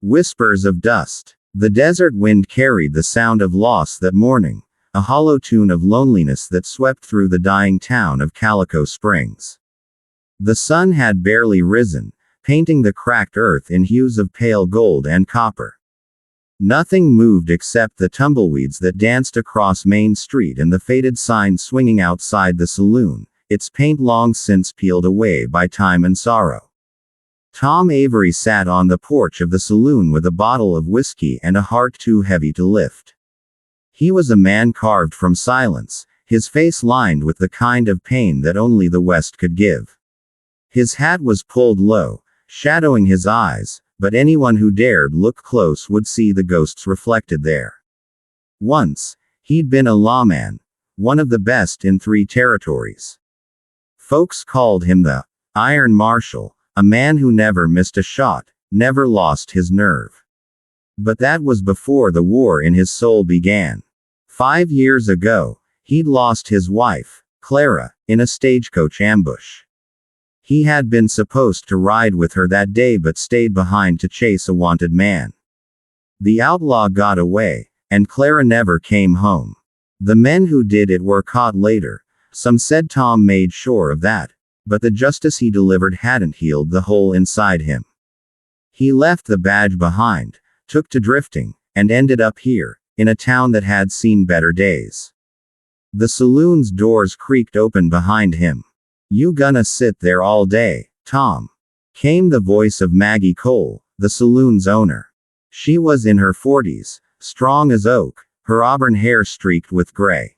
Whispers of dust. The desert wind carried the sound of loss that morning, a hollow tune of loneliness that swept through the dying town of Calico Springs. The sun had barely risen, painting the cracked earth in hues of pale gold and copper. Nothing moved except the tumbleweeds that danced across Main Street and the faded sign swinging outside the saloon, its paint long since peeled away by time and sorrow. Tom Avery sat on the porch of the saloon with a bottle of whiskey and a heart too heavy to lift. He was a man carved from silence, his face lined with the kind of pain that only the West could give. His hat was pulled low, shadowing his eyes, but anyone who dared look close would see the ghosts reflected there. Once, he'd been a lawman, one of the best in 3 territories. Folks called him the Iron Marshal, a man who never missed a shot, never lost his nerve. But that was before the war in his soul began. 5 years ago, he'd lost his wife, Clara, in a stagecoach ambush. He had been supposed to ride with her that day but stayed behind to chase a wanted man. The outlaw got away, and Clara never came home. The men who did it were caught later. Some said Tom made sure of that, but the justice he delivered hadn't healed the hole inside him. He left the badge behind, took to drifting, and ended up here, in a town that had seen better days. The saloon's doors creaked open behind him. "You gonna sit there all day, Tom?" came the voice of Maggie Cole, the saloon's owner. She was in her 40s, strong as oak, her auburn hair streaked with gray.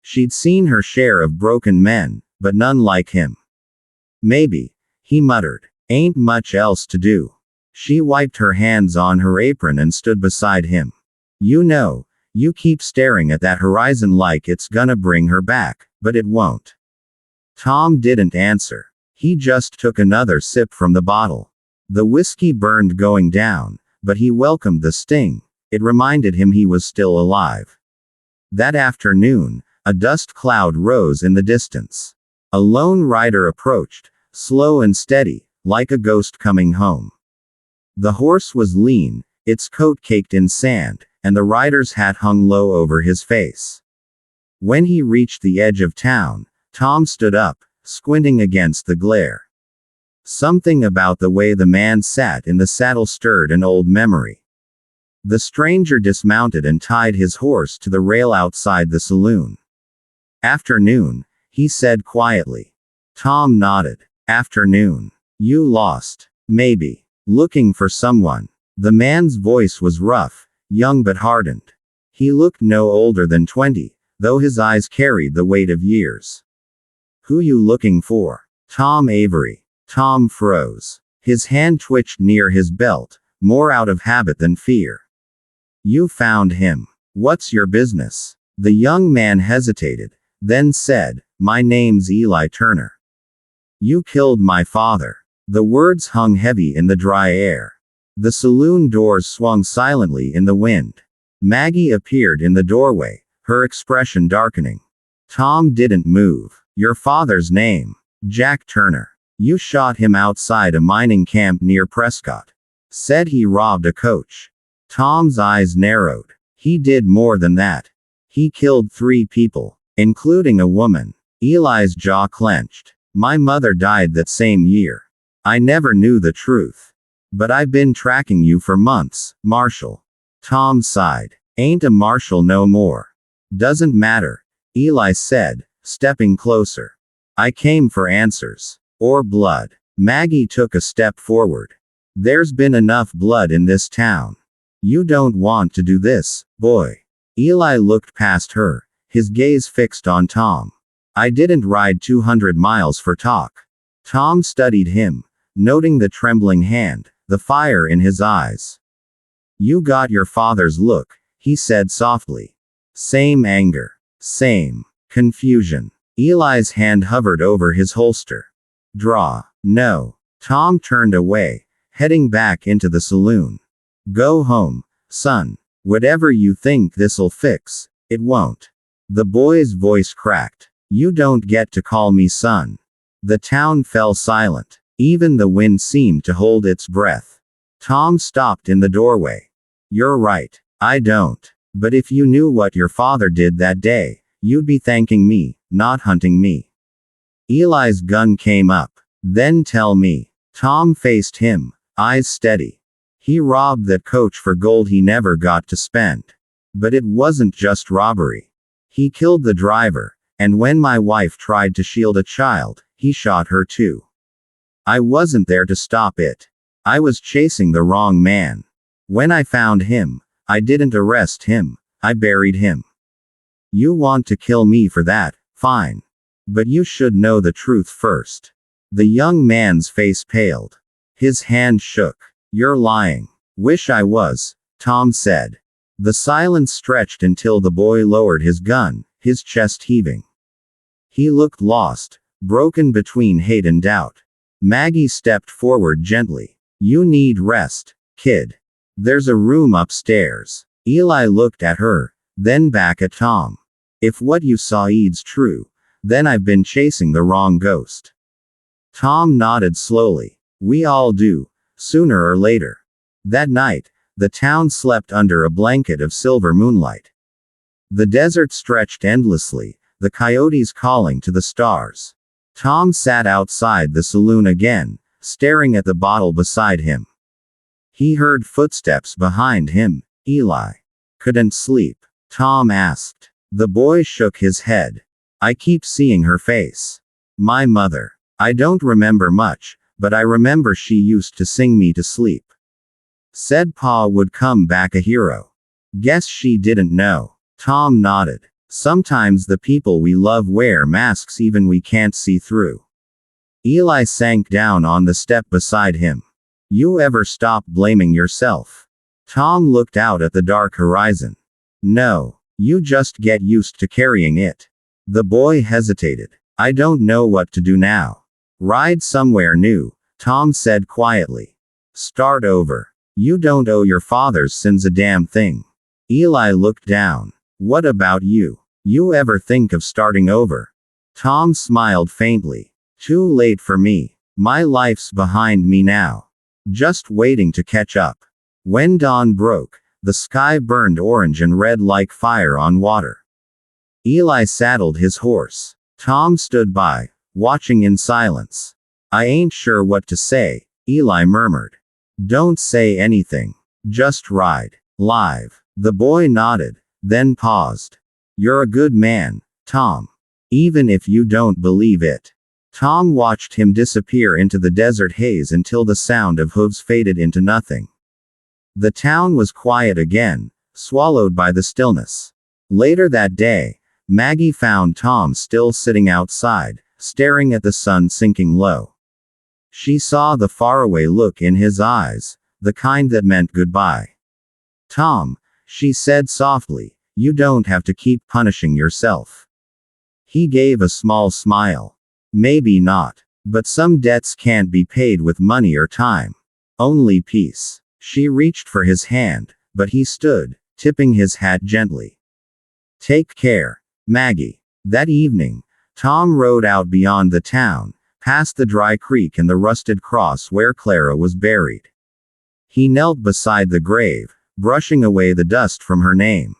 She'd seen her share of broken men, but none like him. "Maybe," he muttered. "Ain't much else to do." She wiped her hands on her apron and stood beside him. "You know, you keep staring at that horizon like it's gonna bring her back, but it won't." Tom didn't answer. He just took another sip from the bottle. The whiskey burned going down, but he welcomed the sting. It reminded him he was still alive. That afternoon, a dust cloud rose in the distance. A lone rider approached, slow and steady, like a ghost coming home. The horse was lean, its coat caked in sand, and the rider's hat hung low over his face. When he reached the edge of town, Tom stood up, squinting against the glare. Something about the way the man sat in the saddle stirred an old memory. The stranger dismounted and tied his horse to the rail outside the saloon. "Afternoon," he said quietly. Tom nodded. "Afternoon. You lost. Maybe. Looking for someone." The man's voice was rough, young but hardened. He looked no older than 20, though his eyes carried the weight of years. "Who you looking for?" "Tom Avery." Tom froze. His hand twitched near his belt, more out of habit than fear. "You found him. What's your business?" The young man hesitated, then said, "My name's Eli Turner." "You killed my father." The words hung heavy in the dry air. The saloon doors swung silently in the wind. Maggie appeared in the doorway, her expression darkening. Tom didn't move. "Your father's name?" "Jack Turner." "You shot him outside a mining camp near Prescott." "Said he robbed a coach." Tom's eyes narrowed. "He did more than that. He killed 3 people, including a woman." Eli's jaw clenched. "My mother died that same year. I never knew the truth. But I've been tracking you for months, Marshal." Tom sighed. "Ain't a marshal no more." "Doesn't matter," Eli said, stepping closer. "I came for answers. Or blood." Maggie took a step forward. "There's been enough blood in this town. You don't want to do this, boy." Eli looked past her, his gaze fixed on Tom. "I didn't ride 200 miles for talk." Tom studied him, noting the trembling hand, the fire in his eyes. "You got your father's look," he said softly. "Same anger. Same confusion." Eli's hand hovered over his holster. "Draw." "No." Tom turned away, heading back into the saloon. "Go home, son. Whatever you think this'll fix, it won't." The boy's voice cracked. "You don't get to call me son." The town fell silent. Even the wind seemed to hold its breath. Tom stopped in the doorway. You're right. I don't. But if you knew what your father did that day, you'd be thanking me, not hunting me. Eli's gun came up. Then tell me. Tom faced him, eyes steady. He robbed that coach for gold he never got to spend. But it wasn't just robbery. He killed the driver, and when my wife tried to shield a child, he shot her too. I wasn't there to stop it. I was chasing the wrong man. When I found him, I didn't arrest him, I buried him. You want to kill me for that, fine. But you should know the truth first. The young man's face paled. His hand shook. You're lying. Wish I was, Tom said. The silence stretched until the boy lowered his gun, his chest heaving. He looked lost, broken between hate and doubt. Maggie stepped forward gently. You need rest, kid. There's a room upstairs. Eli looked at her, then back at Tom. If what you saw is true, then I've been chasing the wrong ghost. Tom nodded slowly. We all do, sooner or later. That night, the town slept under a blanket of silver moonlight. The desert stretched endlessly, the coyotes calling to the stars. Tom sat outside the saloon again, staring at the bottle beside him. He heard footsteps behind him. Eli. Couldn't sleep? Tom asked. The boy shook his head. I keep seeing her face. My mother. I don't remember much, but I remember she used to sing me to sleep. Said Pa would come back a hero. Guess she didn't know. Tom nodded. Sometimes the people we love wear masks even we can't see through. Eli sank down on the step beside him. You ever stop blaming yourself? Tom looked out at the dark horizon. No. You just get used to carrying it. The boy hesitated. I don't know what to do now. Ride somewhere new, Tom said quietly. Start over. You don't owe your father's sins a damn thing. Eli looked down. What about you? You ever think of starting over? Tom smiled faintly. Too late for me. My life's behind me now. Just waiting to catch up. When dawn broke, the sky burned orange and red like fire on water. Eli saddled his horse. Tom stood by, watching in silence. I ain't sure what to say, Eli murmured. Don't say anything. Just ride. Live. The boy nodded, then paused. You're a good man, Tom. Even if you don't believe it. Tom watched him disappear into the desert haze until the sound of hooves faded into nothing. The town was quiet again, swallowed by the stillness. Later that day, Maggie found Tom still sitting outside, staring at the sun sinking low. She saw the faraway look in his eyes, the kind that meant goodbye. Tom, she said softly, you don't have to keep punishing yourself. He gave a small smile. Maybe not. But some debts can't be paid with money or time. Only peace. She reached for his hand, but he stood, tipping his hat gently. Take care, Maggie. That evening, Tom rode out beyond the town, past the dry creek and the rusted cross where Clara was buried. He knelt beside the grave, brushing away the dust from her name.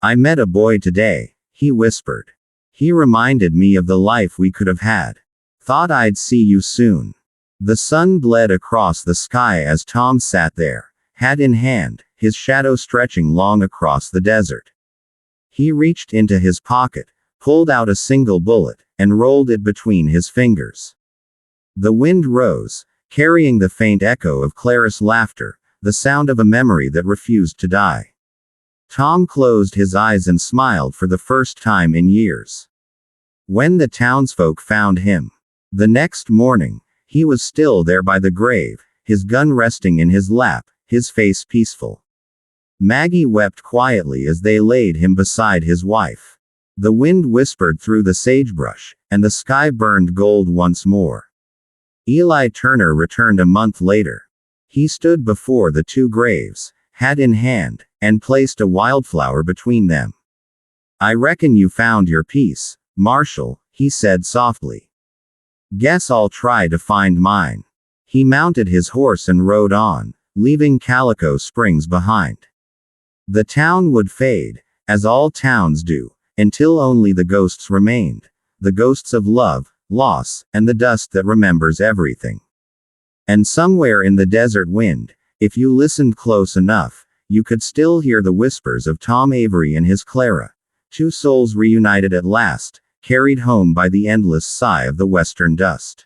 I met a boy today, he whispered. He reminded me of the life we could have had. Thought I'd see you soon. The sun bled across the sky as Tom sat there, hat in hand, his shadow stretching long across the desert. He reached into his pocket, pulled out a single bullet, and rolled it between his fingers. The wind rose, carrying the faint echo of Clara's laughter, the sound of a memory that refused to die. Tom closed his eyes and smiled for the first time in years. When the townsfolk found him, the next morning, he was still there by the grave, his gun resting in his lap, his face peaceful. Maggie wept quietly as they laid him beside his wife. The wind whispered through the sagebrush, and the sky burned gold once more. Eli Turner returned a month later. He stood before the two graves, hat in hand, and placed a wildflower between them. I reckon you found your peace, Marshal, he said softly. Guess I'll try to find mine. He mounted his horse and rode on, leaving Calico Springs behind. The town would fade, as all towns do, until only the ghosts remained. The ghosts of love, loss, and the dust that remembers everything. And somewhere in the desert wind, if you listened close enough, you could still hear the whispers of Tom Avery and his Clara, two souls reunited at last, carried home by the endless sigh of the western dust.